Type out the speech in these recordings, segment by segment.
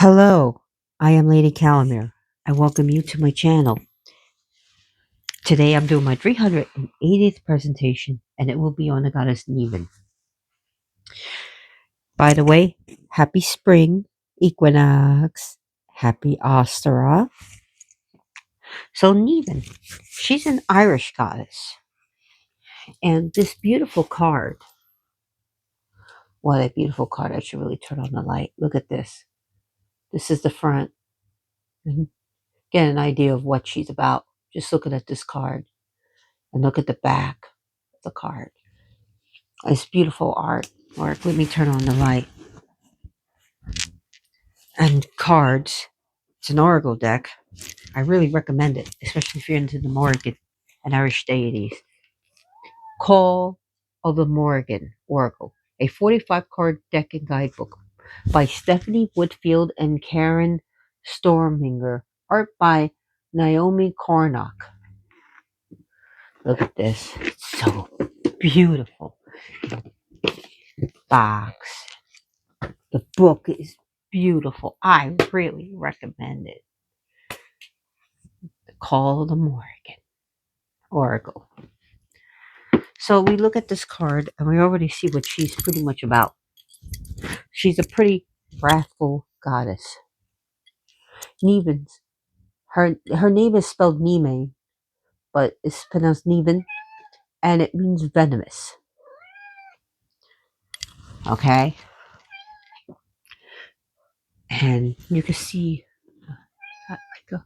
Hello, I am Lady Calamere. I welcome you to my channel. Today I'm doing my 380th presentation and it will be on the goddess Nemain. By the way, happy spring equinox, happy Ostara. So Nemain, she's an Irish goddess. And this beautiful card, that beautiful card, I should really turn on the light. Look at this. This is the front. And get an idea of what she's about. Just looking at this card and look at the back of the card. It's beautiful artwork. Let me turn on the light. And cards. It's an oracle deck. I really recommend it, especially if you're into the Morrigan and Irish deities. Call of the Morrigan Oracle, a 45 card deck and guidebook by Stephanie Woodfield and Karen Storminger. Art by Naomi Cornock. Look at this. It's so beautiful. Box. The book is beautiful. I really recommend it. The Call of the Morrigan Oracle. So we look at this card and we already see what she's pretty much about. She's a pretty wrathful goddess. Nevin's her name is spelled Nemain, but it's pronounced Neven, and it means venomous. Okay? And you can see like a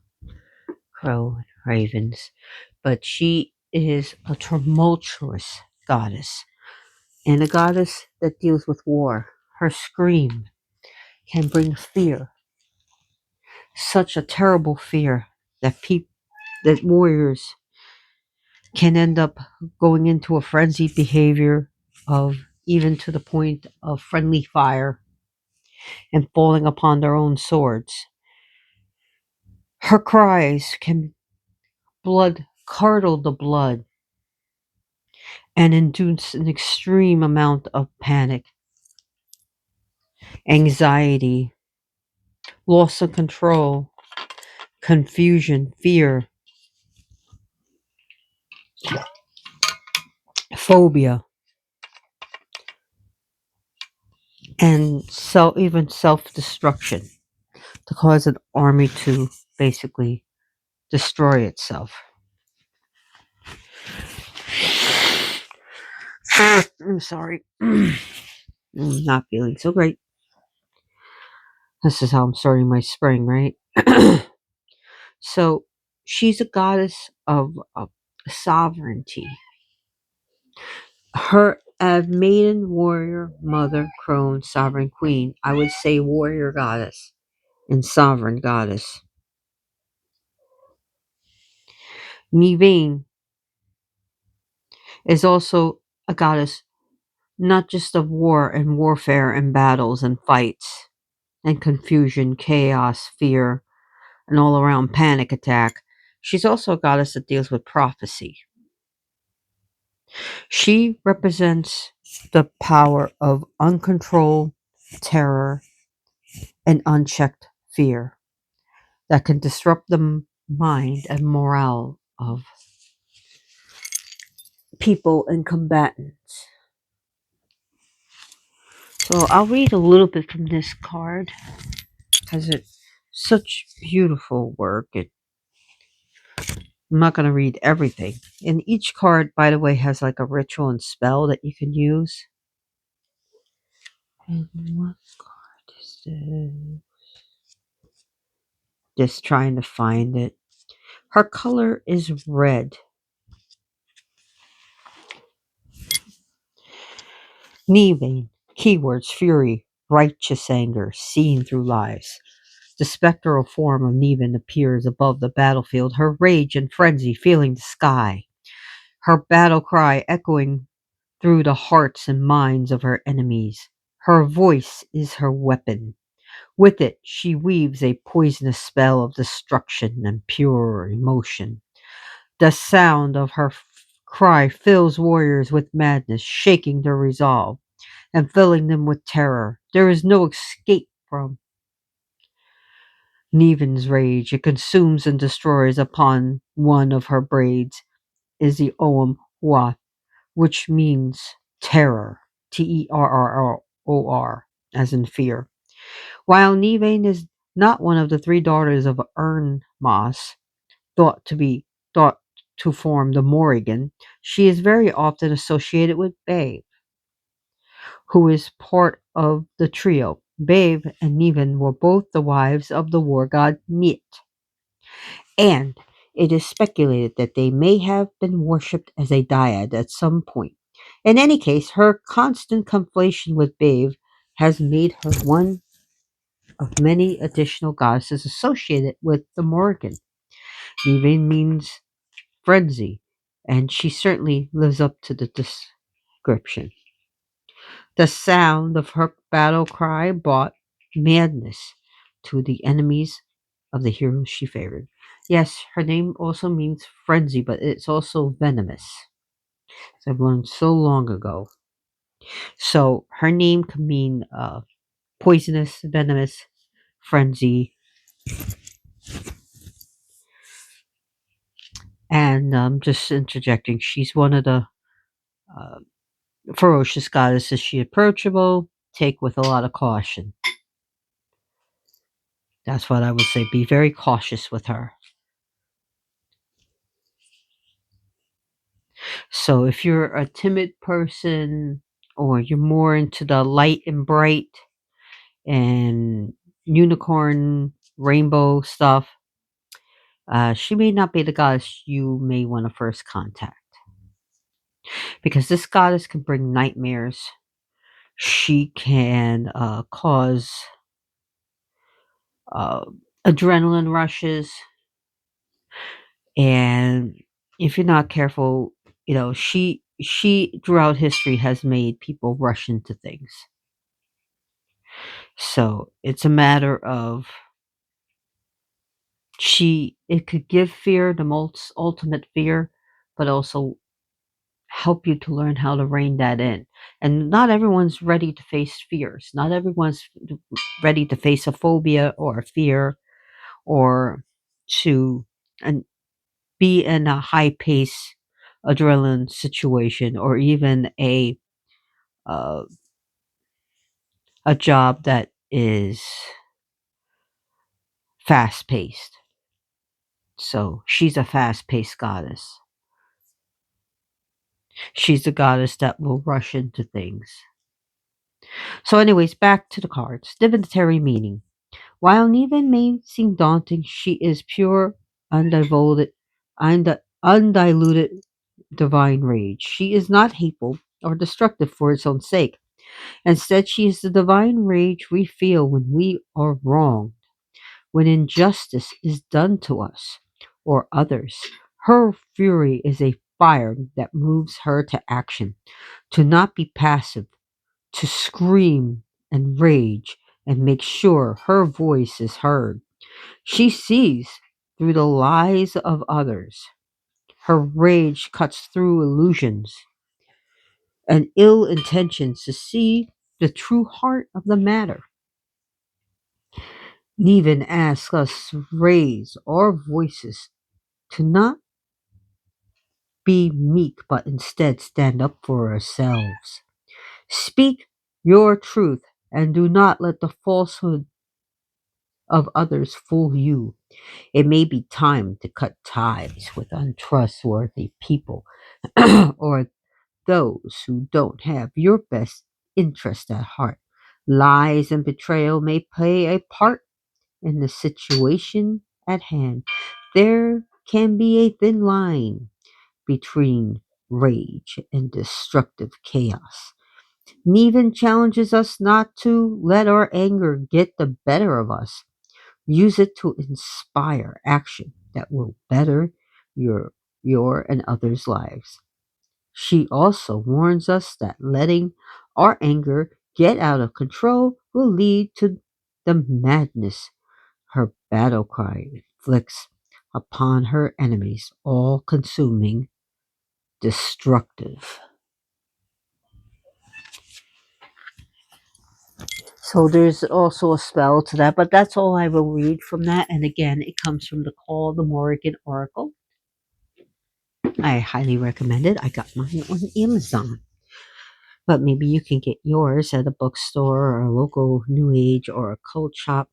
crow and ravens. But she is a tumultuous goddess and a goddess that deals with war. Her scream can bring fear, such a terrible fear that that warriors can end up going into a frenzied behavior of even to the point of friendly fire and falling upon their own swords. Her cries can blood curdle the blood and induce an extreme amount of panic, anxiety, loss of control, confusion, fear, phobia, and even self-destruction to cause an army to basically destroy itself. I'm sorry. I'm not feeling so great. This is how I'm starting my spring, right? So she's a goddess of sovereignty. Her maiden warrior, mother, crone, sovereign queen. I would say warrior goddess and sovereign goddess. Nemain is also a goddess not just of war and warfare and battles and fights and confusion, chaos, fear, and all around panic attack. She's also a goddess that deals with prophecy. She represents the power of uncontrolled terror and unchecked fear that can disrupt the mind and morale of people and combatants. So I'll read a little bit from this card because it's such beautiful work. I'm not going to read everything. And each card, by the way, has like a ritual and spell that you can use. And what card is this? Just trying to find it. Her color is red. Nemain. Keywords: fury, righteous anger, seen through lies. The spectral form of Nemain appears above the battlefield, her rage and frenzy filling the sky, her battle cry echoing through the hearts and minds of her enemies. Her voice is her weapon. With it, she weaves a poisonous spell of destruction and pure emotion. The sound of her cry fills warriors with madness, shaking their resolve and filling them with terror. There is no escape from Nevin's rage, it consumes and destroys upon one of her braids, is the Oum Huath, which means terror, Terror, as in fear. While Nemain is not one of the three daughters of Ernmas, thought to be thought to form the Morrigan, she is very often associated with Babe, who is part of the trio. Babe and Niven were both the wives of the war god Nit, and it is speculated that they may have been worshipped as a dyad at some point. In any case, her constant conflation with Babe has made her one of many additional goddesses associated with the Morrigan. Niven means frenzy, and she certainly lives up to the description. The sound of her battle cry brought madness to the enemies of the heroes she favored. Yes, her name also means frenzy, but it's also venomous. As I've learned so long ago. So her name can mean poisonous, venomous, frenzy, and just interjecting, she's one of the uh, ferocious goddesses. She approachable, take with a lot of caution. That's what I would say. Be very cautious with her. So if you're a timid person or you're more into the light and bright and unicorn rainbow stuff, she may not be the goddess you may want to first contact because this goddess can bring nightmares. She can cause uh, adrenaline rushes, and if you're not careful, she throughout history has made people rush into things. So it's a matter of she it could give fear, the most ultimate fear, but also help you to learn how to rein that in. And not everyone's ready to face fears. Not everyone's ready to face a phobia or a fear or to and be in a high pace adrenaline situation or even uh, a job that is fast paced. So she's a fast paced goddess. She's the goddess that will rush into things. So, anyways, back to the cards. Divinatory meaning. While Niven may seem daunting, she is pure, undiluted divine rage. She is not hateful or destructive for its own sake. Instead, she is the divine rage we feel when we are wronged, when injustice is done to us or others. Her fury is a fire that moves her to action, to not be passive, to scream and rage and make sure her voice is heard. She sees through the lies of others. Her rage cuts through illusions and ill intentions to see the true heart of the matter. Neven asks us to raise our voices, to not be meek, but instead stand up for ourselves. Speak your truth and do not let the falsehood of others fool you. It may be time to cut ties with untrustworthy people or those who don't have your best interest at heart. Lies and betrayal may play a part in the situation at hand. There can be a thin line between rage and destructive chaos. Neven challenges us not to let our anger get the better of us. Use it to inspire action that will better your your and others' lives. She also warns us that letting our anger get out of control will lead to the madness her battle cry inflicts upon her enemies, all consuming, destructive. So there's also a spell to that, but that's all I will read from that. And again, it comes from the Call of the Morrigan Oracle. I highly recommend it. I got mine on Amazon. But maybe you can get yours at a bookstore or a local new age or a cult shop.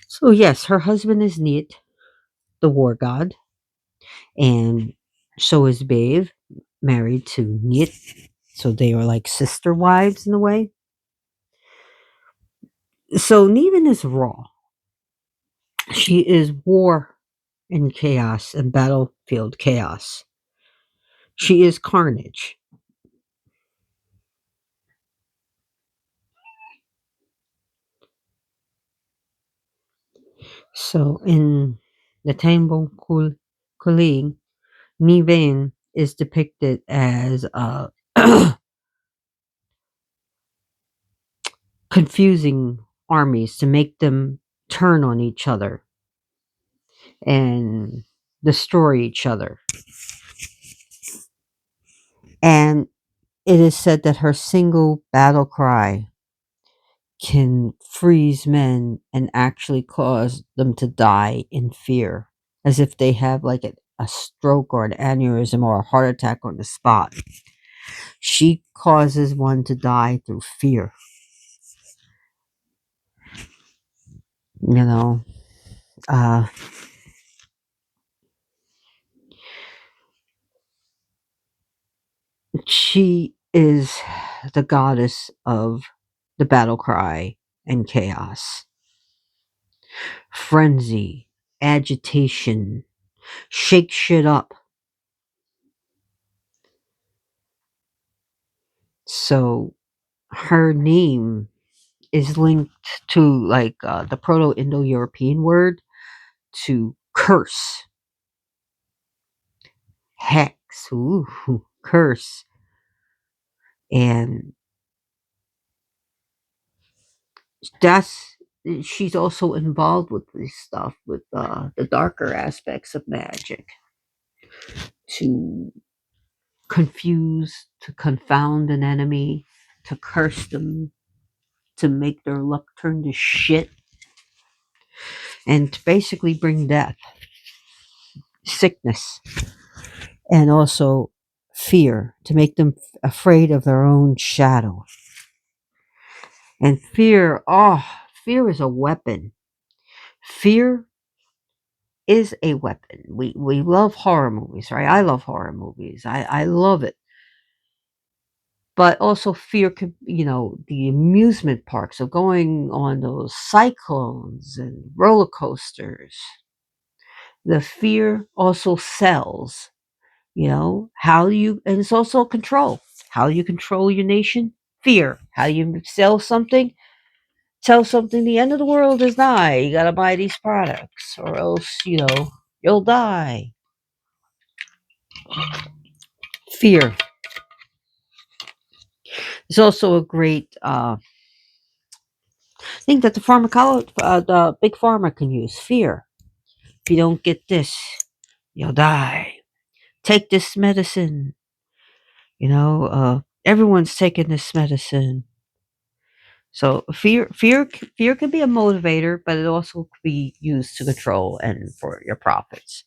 So yes, her husband is Neat, the war god, and so is Babe, married to Neat. So they are like sister wives in a way. So Neven is raw. She is war and chaos and battlefield chaos. She is carnage. So in the Tangbong Kuling, Niven is depicted as confusing armies to make them turn on each other and destroy each other. And it is said that her single battle cry can freeze men and actually cause them to die in fear, as if they have like a stroke or an aneurysm or a heart attack on the spot. She causes one to die through fear. You know, uh, she is the goddess of the battle cry and chaos, frenzy, agitation, shake shit up. So her name is linked to like the Proto-Indo-European word to curse, hex, ooh, curse, and that's she's also involved with this stuff with the darker aspects of magic to confuse, to confound an enemy, to curse them, to make their luck turn to shit, and to basically bring death, sickness, and also fear, to make them afraid of their own shadow. And fear, fear is a weapon. Fear is a weapon. We love horror movies, right? I love horror movies. I love it. But also fear could, the amusement parks of going on those cyclones and roller coasters. The fear also sells, how do you, and it's also control. How you control your nation? Fear. How you sell something? Tell something the end of the world is nigh. You gotta buy these products or else, you'll die. Fear. It's also a great thing that the big pharma can use. Fear. If you don't get this, you'll die. Take this medicine. Everyone's taking this medicine. So fear can be a motivator, but it also could be used to control and for your profits.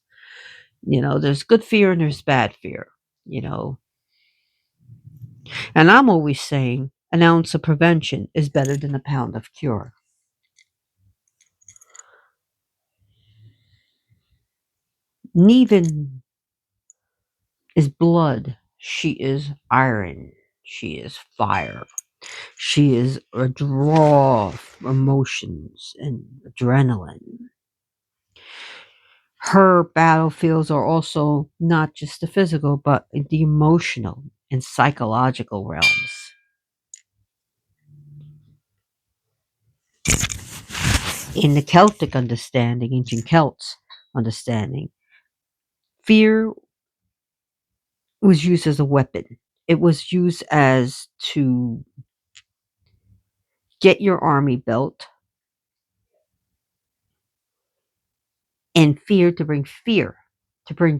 There's good fear and there's bad fear. You know, and I'm always saying an ounce of prevention is better than a pound of cure. Neven is blood. She is iron. She is fire. She is a draw of emotions and adrenaline. Her battlefields are also not just the physical, but the emotional and psychological realms. In the Celtic understanding, ancient Celts understanding, fear was used as a weapon. It was used as to get your army built, and fear, to bring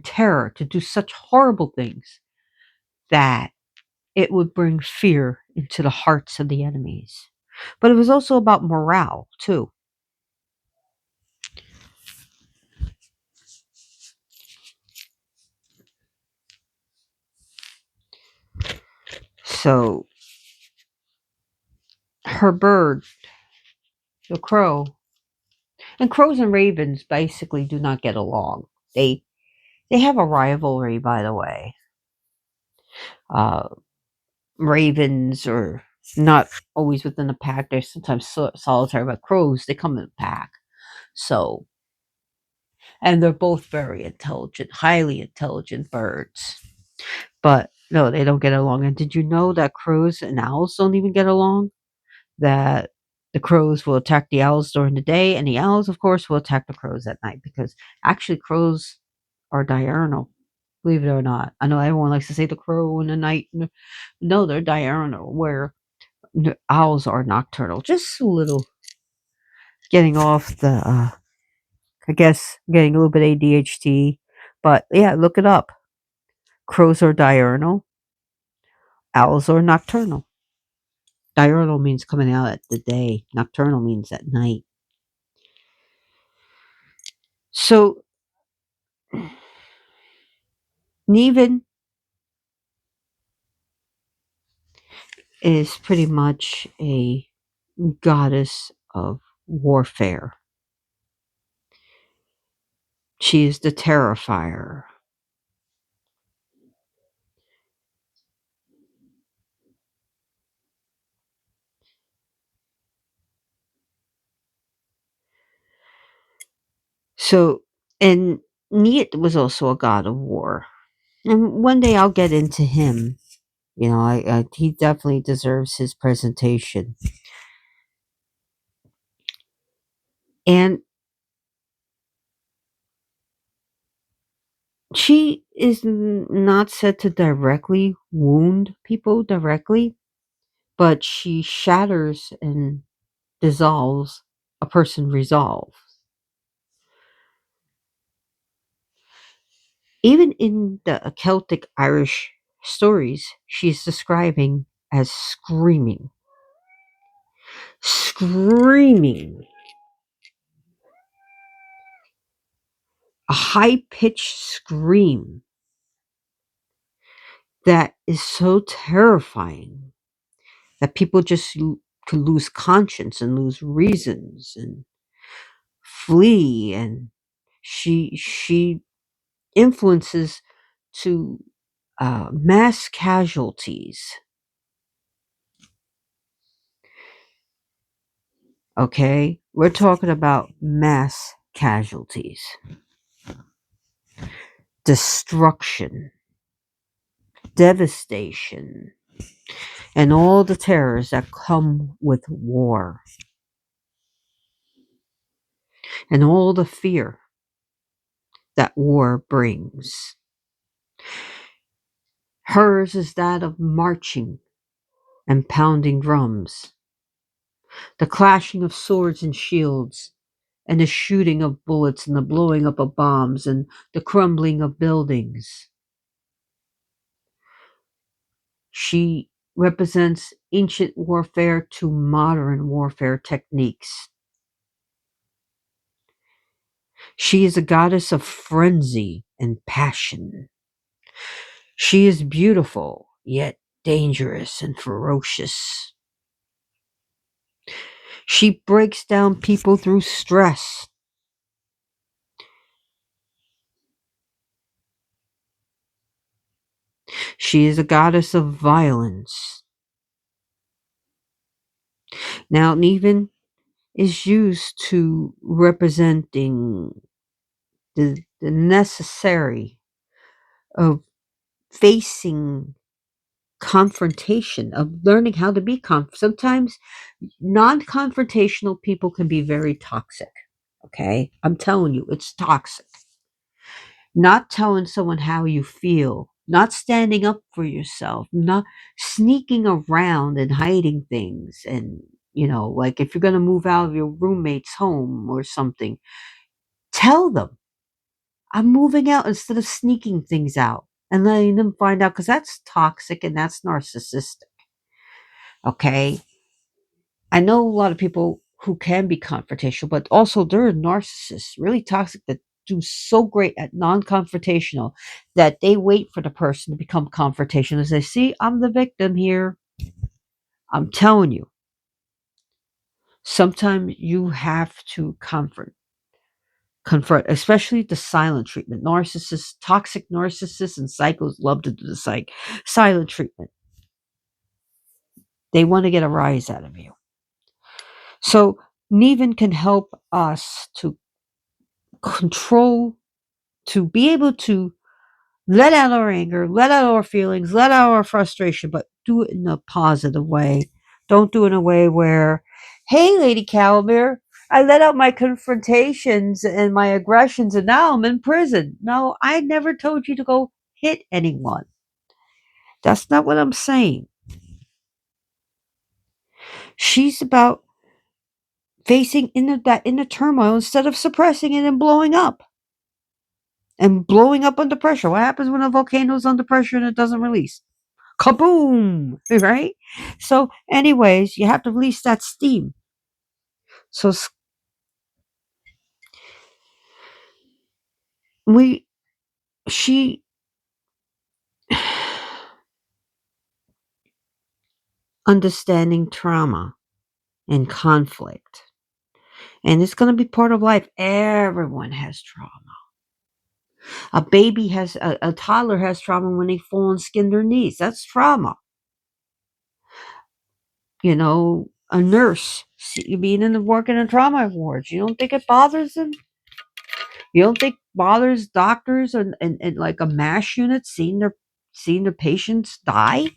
terror, to do such horrible things that it would bring fear into the hearts of the enemies. But it was also about morale, too. So her bird, the crow, and crows and ravens basically do not get along. They have a rivalry, by the way. Uh, Ravens are not always within a pack. They're sometimes solitary, but crows, they come in a pack. So, and they're both very intelligent, highly intelligent birds. But no, they don't get along. And did you know that crows and owls don't even get along? That the crows will attack the owls during the day, and the owls, of course, will attack the crows at night because actually crows are diurnal. Believe it or not. I know everyone likes to say the crow in the night. No, they're diurnal, where owls are nocturnal. Just a little getting off the, I guess, getting a little bit ADHD. But yeah, look it up. Crows are diurnal, owls are nocturnal. Diurnal means coming out at the day, nocturnal means at night. So, Neven is pretty much a goddess of warfare. She is the Terrifier. So, and Niet was also a god of war. And one day I'll get into him. You know, he definitely deserves his presentation. And she is not said to directly wound people directly, but she shatters and dissolves a person resolve. Even in the Celtic Irish stories, she's describing as screaming. Screaming. A high pitched scream that is so terrifying that people just could lose conscience and lose reasons and flee. And she influences to mass casualties. Okay, we're talking about mass casualties, destruction, devastation, and all the terrors that come with war, and all the fear that war brings. Hers is that of marching and pounding drums, the clashing of swords and shields, and the shooting of bullets and the blowing up of bombs and the crumbling of buildings. She represents ancient warfare to modern warfare techniques. She is a goddess of frenzy and passion. She is beautiful, yet dangerous and ferocious. She breaks down people through stress. She is a goddess of violence. Now, Neven is used to representing the necessary of facing confrontation, of learning how to be sometimes non-confrontational people can be very toxic. Okay, I'm telling you, it's toxic. Not telling someone how you feel, not standing up for yourself, not sneaking around and hiding things. And like if you're going to move out of your roommate's home or something, tell them I'm moving out instead of sneaking things out and letting them find out, because that's toxic and that's narcissistic. Okay. I know a lot of people who can be confrontational, but also there are narcissists, really toxic, that do so great at non-confrontational that they wait for the person to become confrontational and say, see, I'm the victim here. I'm telling you, sometimes you have to confront, especially the silent treatment. Narcissists, toxic narcissists, and psychos love to do the silent treatment. They want to get a rise out of you. So Neven can help us to control, to be able to let out our anger, let out our feelings, let out our frustration, but do it in a positive way. Don't do it in a way where, hey, Lady Caliber, I let out my confrontations and my aggressions and now I'm in prison. No, I never told you to go hit anyone. That's not what I'm saying. She's about facing that inner turmoil instead of suppressing it and blowing up. And blowing up under pressure. What happens when a volcano is under pressure and it doesn't release? Kaboom! Right? So, anyways, you have to release that steam. So, we, she, understanding trauma and conflict. And it's going to be part of life. Everyone has trauma. A toddler has trauma when they fall and skin their knees. That's trauma. You know, a nurse being in the working in trauma wards. You don't think it bothers them? You don't think bothers doctors and like a MASH unit seeing their patients die?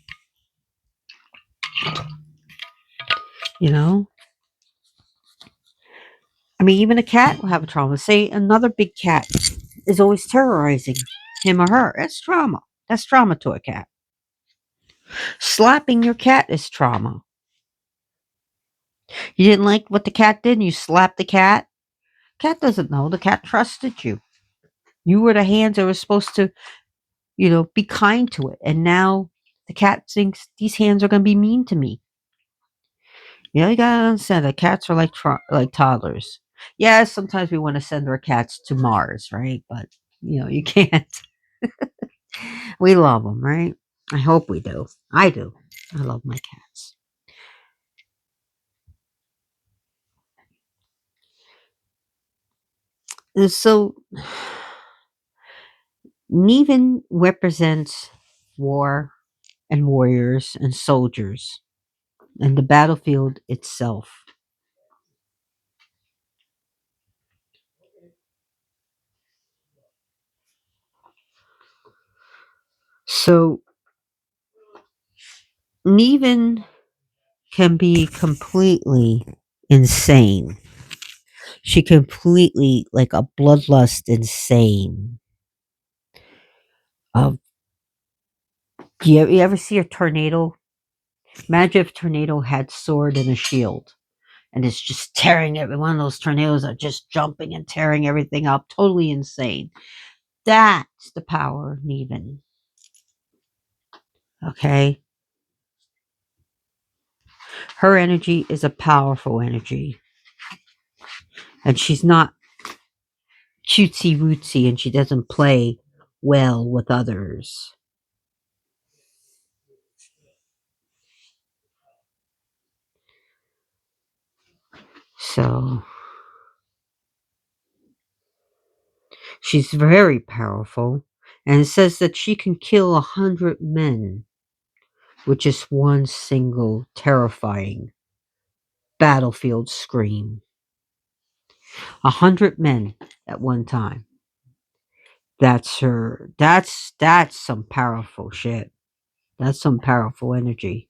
You know? I mean, even a cat will have a trauma. Say another big cat is always terrorizing him or her. That's trauma. That's trauma to a cat. Slapping your cat is trauma. You didn't like what the cat did and you slapped the cat? Cat doesn't know. The cat trusted you. You were the hands that were supposed to, be kind to it. And now the cat thinks these hands are going to be mean to me. You gotta understand that cats are like toddlers. Yeah, sometimes we want to send our cats to Mars, right? But you can't. We love them, right? I hope we do. I do. I love my cats. And so, Neven represents war and warriors and soldiers and the battlefield itself. So, Neven can be completely insane. She completely like a bloodlust insane. Uh, you ever see a tornado? Imagine if a tornado had sword and a shield, and it's just tearing every one of those tornadoes are just jumping and tearing everything up. Totally insane. That's the power of Neven. Okay, her energy is a powerful energy, and she's not cutesy wootsy, and she doesn't play well with others. So she's very powerful, and it says that she can kill 100 men with just one single terrifying battlefield scream. 100 men at one time. That's her. That's some powerful shit. That's some powerful energy.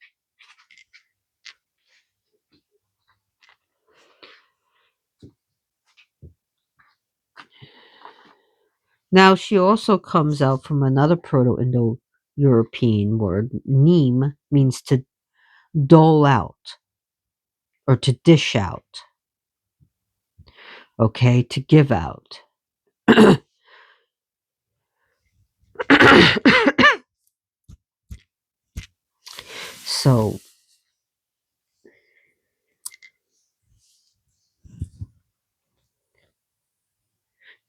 Now she also comes out from another Proto-Indo-European word. Neem means to dole out or to dish out. Okay, to give out. So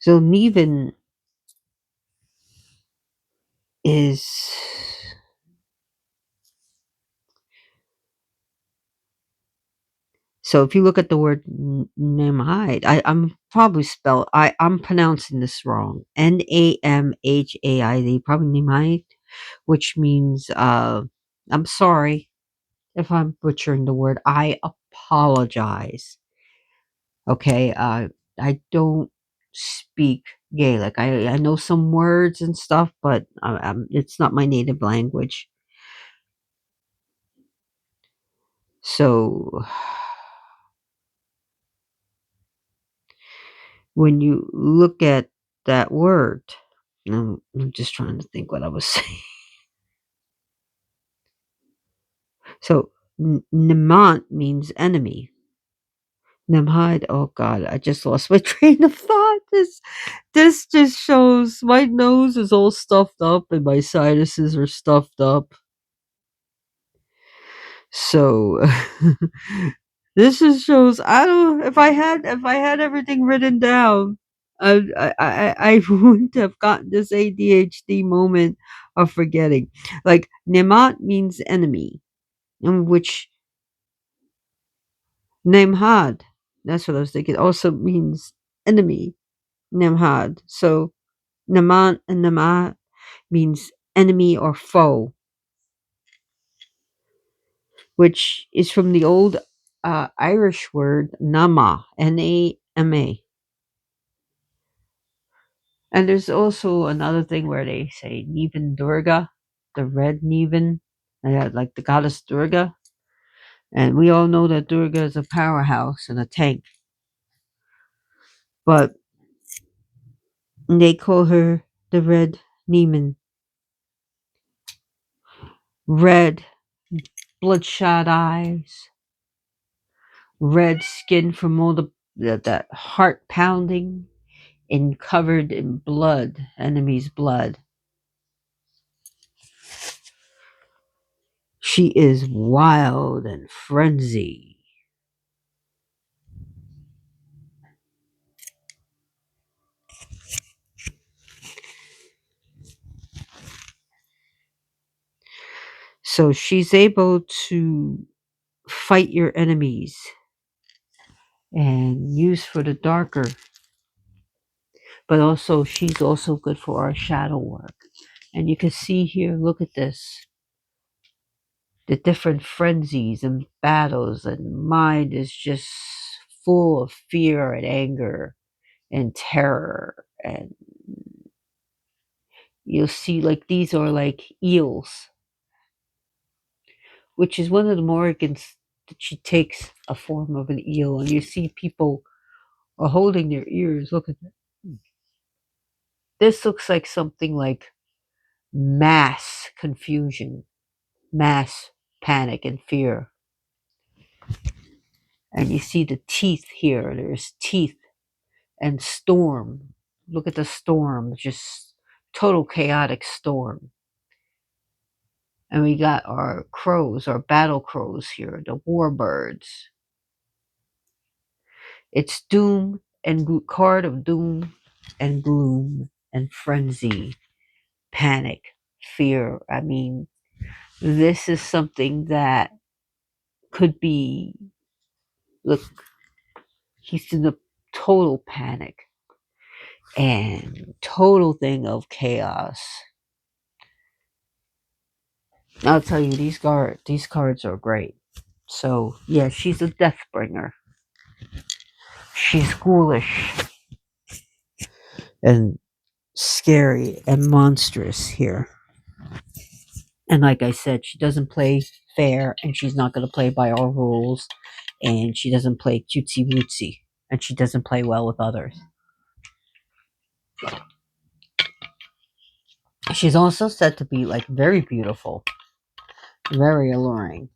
So Neven is, so if you look at the word Nemaid, I'm probably I'm pronouncing this wrong. Namhaid, probably Nemaid, which means I'm sorry if I'm butchering the word. I apologize. Okay, I don't speak Gaelic. I know some words and stuff, but it's not my native language. So when you look at that word, I'm just trying to think what I was saying. So Nemant means enemy. Nemhide, oh God, I just lost my train of thought. This just shows my nose is all stuffed up and my sinuses are stuffed up. So this just shows I don't if I had everything written down, I wouldn't have gotten this ADHD moment of forgetting. Like Nemat means enemy, in which Nemhad, that's what I was thinking, also means enemy. Nemhad. So Naman and Namat means enemy or foe, which is from the old Irish word Nama, Nama. And there's also another thing where they say Niven Durga, the red Niven, like the goddess Durga. And we all know that Durga is a powerhouse and a tank. But they call her the red Niven. Red, bloodshot eyes, red skin from all that heart pounding and covered in blood, enemy's blood. She is wild and frenzy. So she's able to fight your enemies and use for the darker. But also, she's also good for our shadow work. And you can see here, look at this, the different frenzies and battles, and mind is just full of fear and anger and terror. And you'll see, like, these are like eels, which is one of the Morgans that she takes a form of an eel. And you see people are holding their ears. Look at that. This looks like something like mass confusion, mass panic and fear. And you see the teeth here. There's teeth and storm. Look at the storm, just total chaotic storm. And we got our crows, our battle crows here, the warbirds. It's doom and card of doom and gloom and frenzy, panic, fear. I mean, this is something that could be, look, he's in a total panic and total thing of chaos. I'll tell you, these cards are great. So yeah, she's a death bringer. She's ghoulish and scary and monstrous here. And like I said, she doesn't play fair, and she's not going to play by our rules, and she doesn't play cutesy wootsy, and she doesn't play well with others. She's also said to be like very beautiful, very alluring.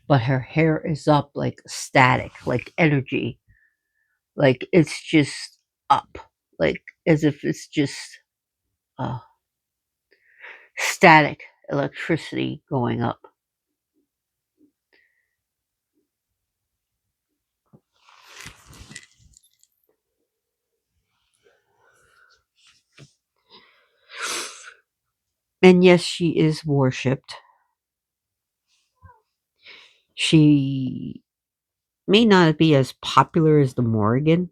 But her hair is up like static, like energy. Like it's just up. Like as if it's just uh, static electricity going up. And yes, she is worshipped. She may not be as popular as the Morrigan,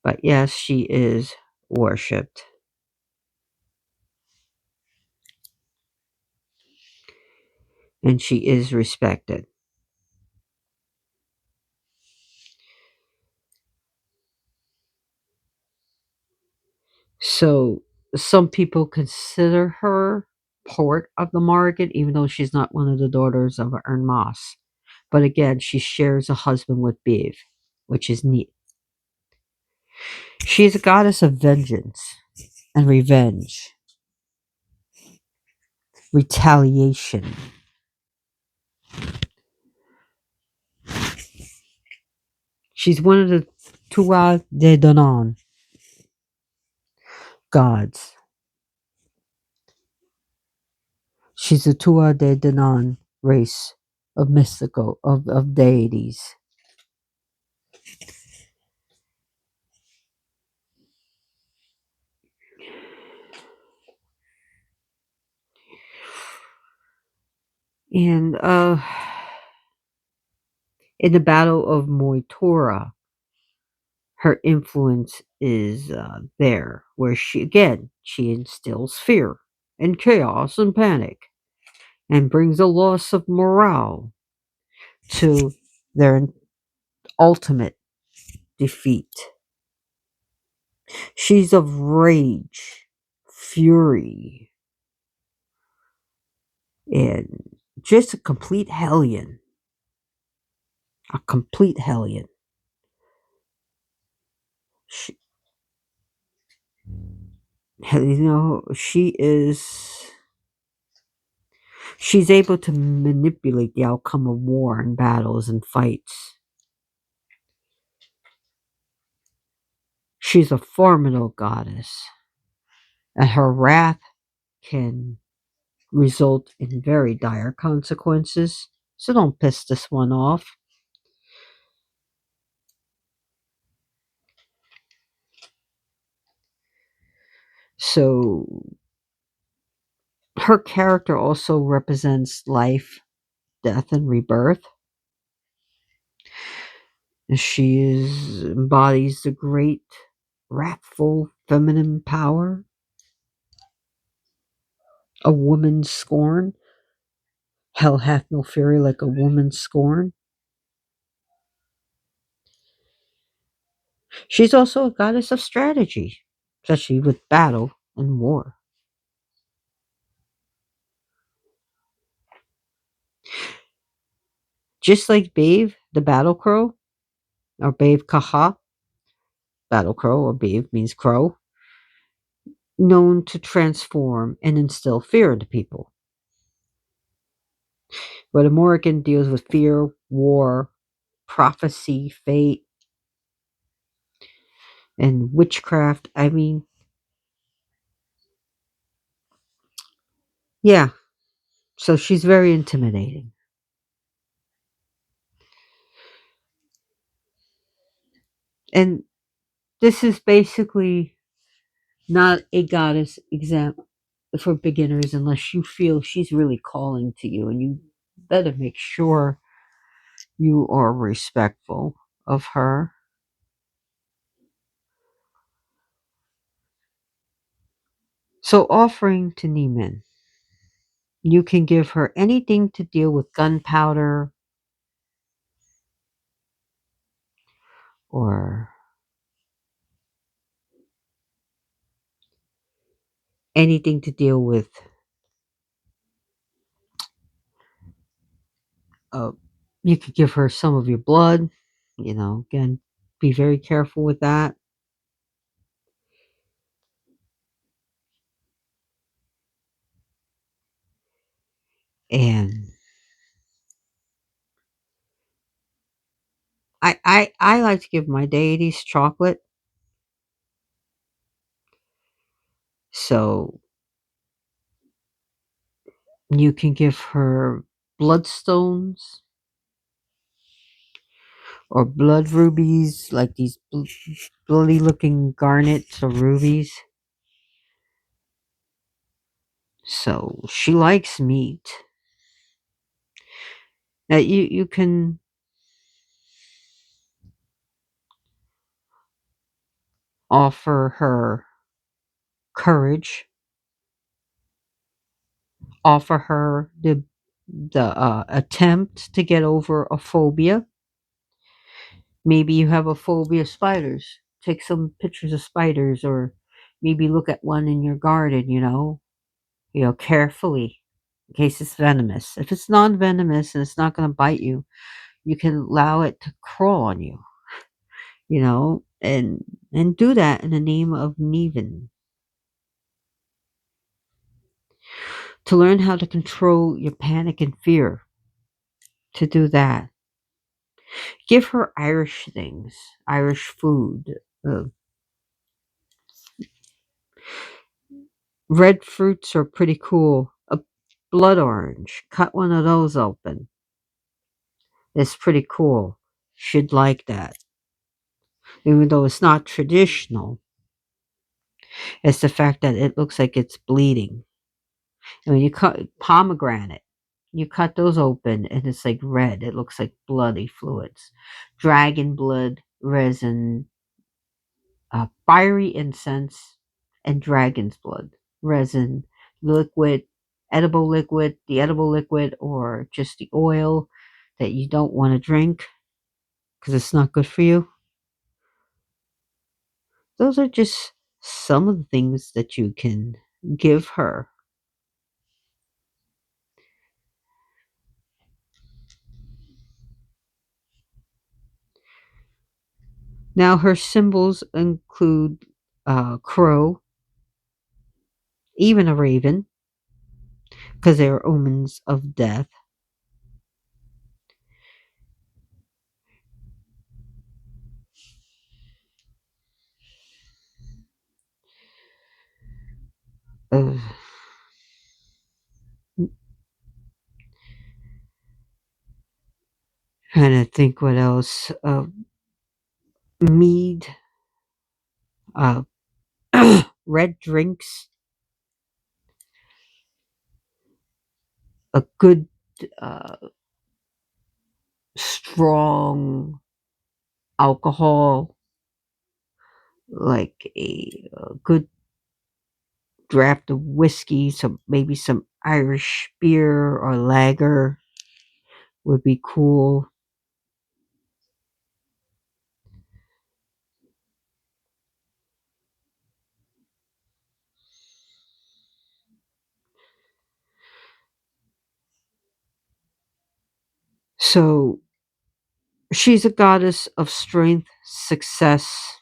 but yes, she is worshipped. And she is respected. So some people consider her part of the Morrigan, even though she's not one of the daughters of Ern Moss. But again, she shares a husband with Bev, which is neat. She is a goddess of vengeance and revenge, retaliation. She's one of the Tua de Danann gods. She's a Tua de Danann race of mystical of deities. And in the Battle of Moitora, her influence is there, where she instills fear and chaos and panic, and brings a loss of morale to their ultimate defeat. She's of rage, fury, and just a complete hellion. A complete hellion. She, she is. She's able to manipulate the outcome of war and battles and fights. She's a formidable goddess, and her wrath can result in very dire consequences. So don't piss this one off. So her character also represents life, death, and rebirth. She embodies the great, wrathful feminine power, a woman's scorn. Hell hath no fury like a woman's scorn. She's also a goddess of strategy, especially with battle and war. Just like Bave, the battle crow, or Bave Kaha, battle crow, or Bave means crow, known to transform and instill fear into people. But Morrigan deals with fear, war, prophecy, fate, and witchcraft. I mean, yeah, so she's very intimidating. And this is basically not a goddess exam for beginners unless you feel she's really calling to you, and you better make sure you are respectful of her. So, offering to Neiman, you can give her anything to deal with gunpowder or anything to deal with. Uh, you could give her some of your blood. Again, be very careful with that. And I like to give my deities chocolate. So you can give her bloodstones or blood rubies, like these bloody looking garnets or rubies. So she likes meat. That you can offer her courage, offer her the attempt to get over a phobia. Maybe you have a phobia of spiders. Take some pictures of spiders, or maybe look at one in your garden. Carefully, in case it's venomous. If it's non-venomous and it's not going to bite you, you can allow it to crawl on you. And do that in the name of Neven. To learn how to control your panic and fear. To do that, give her Irish things, Irish food. Uh, Red fruits are pretty cool. A blood orange. Cut one of those open. It's pretty cool. Should like that. Even though it's not traditional, it's the fact that it looks like it's bleeding. And when you cut pomegranate, you cut those open and it's like red. It looks like bloody fluids. Dragon blood, resin, fiery incense, and dragon's blood, resin, liquid, the edible liquid, or just the oil that you don't want to drink because it's not good for you. Those are just some of the things that you can give her. Now, her symbols include crow, even a raven, because they are omens of death. Uh, Trying to think what else. Mead, uh, red drinks, a good, uh, strong alcohol, like a good draft of whiskey, maybe some Irish beer or lager would be cool. So she's a goddess of strength, success,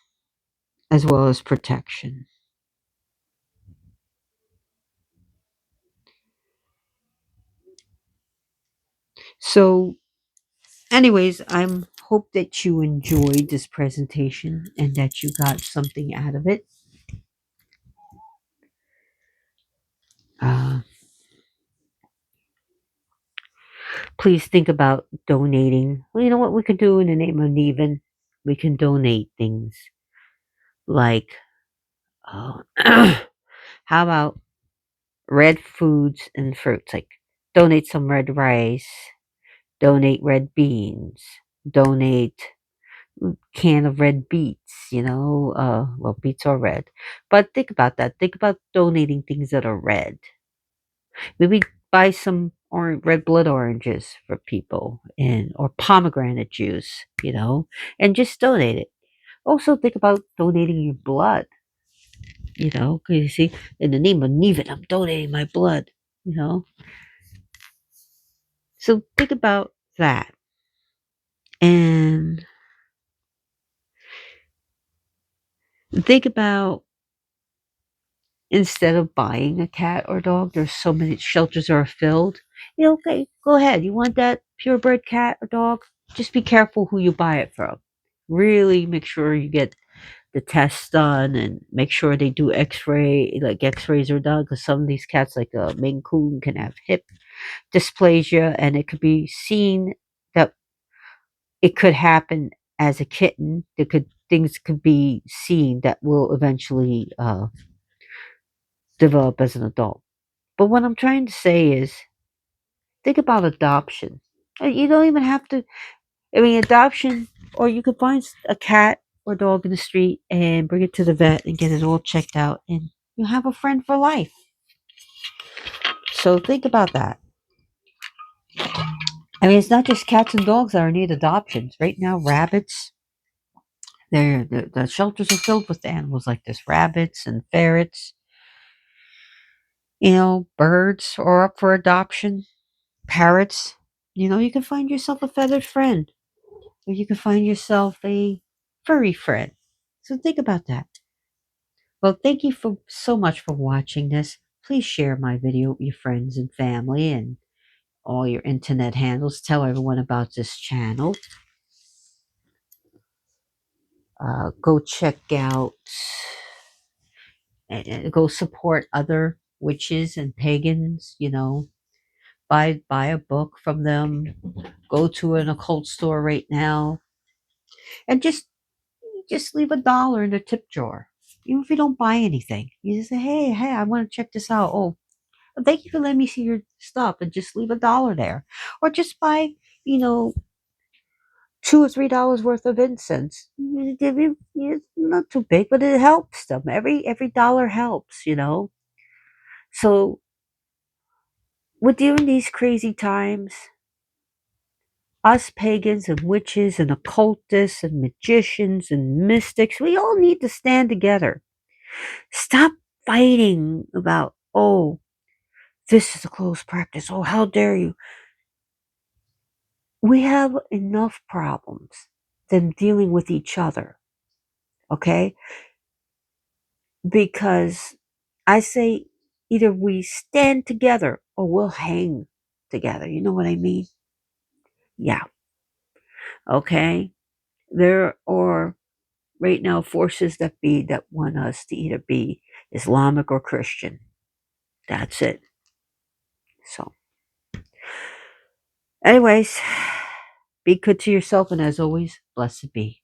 as well as protection. So, anyways, I'm hope that you enjoyed this presentation and that you got something out of it. Uh, Please think about donating. Well, you know what we could do in the name of Neven? We can donate things like, uh, how about red foods and fruits? Like, donate some red rice, donate red beans, donate can of red beets. Well, beets are red, but think about that. Think about donating things that are red. Maybe buy some or red blood oranges for people, and or pomegranate juice, and just donate it. Also think about donating your blood, because you see, in the name of Neven, I'm donating my blood, you know. So think about that, and think about, instead of buying a cat or dog, there's so many shelters are filled. Okay, go ahead. You want that purebred cat or dog? Just be careful who you buy it from. Really make sure you get the tests done and make sure they do X-ray, like X-rays are done, because some of these cats, like a Maine Coon, can have hip dysplasia, and it could be seen that it could happen as a kitten. Things could be seen that will eventually develop as an adult. But what I'm trying to say is, think about adoption. You don't even have to. I mean, adoption, or you could find a cat or dog in the street and bring it to the vet and get it all checked out, and you have a friend for life. So think about that. I mean, it's not just cats and dogs that are in need adoptions. Right now, rabbits, the shelters are filled with animals like this, rabbits and ferrets. Birds are up for adoption, parrots. You can find yourself a feathered friend, or you can find yourself a furry friend. So think about that. Well, thank you for so much for watching this. Please share my video with your friends and family and all your internet handles. Tell everyone about this channel. Go check out and go support other witches and pagans. Buy a book from them. Go to an occult store right now and just leave $1 in the tip jar. Even if you don't buy anything, you just say, hey, I want to check this out. Oh, thank you for letting me see your stuff, and just leave $1 there. Or just buy, you know, $2 or $3 worth of incense. It's not too big, but it helps them. Every dollar helps. So with during these crazy times, us pagans and witches and occultists and magicians and mystics, we all need to stand together. Stop fighting about, oh, this is a closed practice. Oh, how dare you? We have enough problems than dealing with each other, okay? Because I say either we stand together or we'll hang together. You know what I mean? Yeah, okay? There are right now forces that want us to either be Islamic or Christian. That's it. So, anyways, be good to yourself, and as always, blessed be.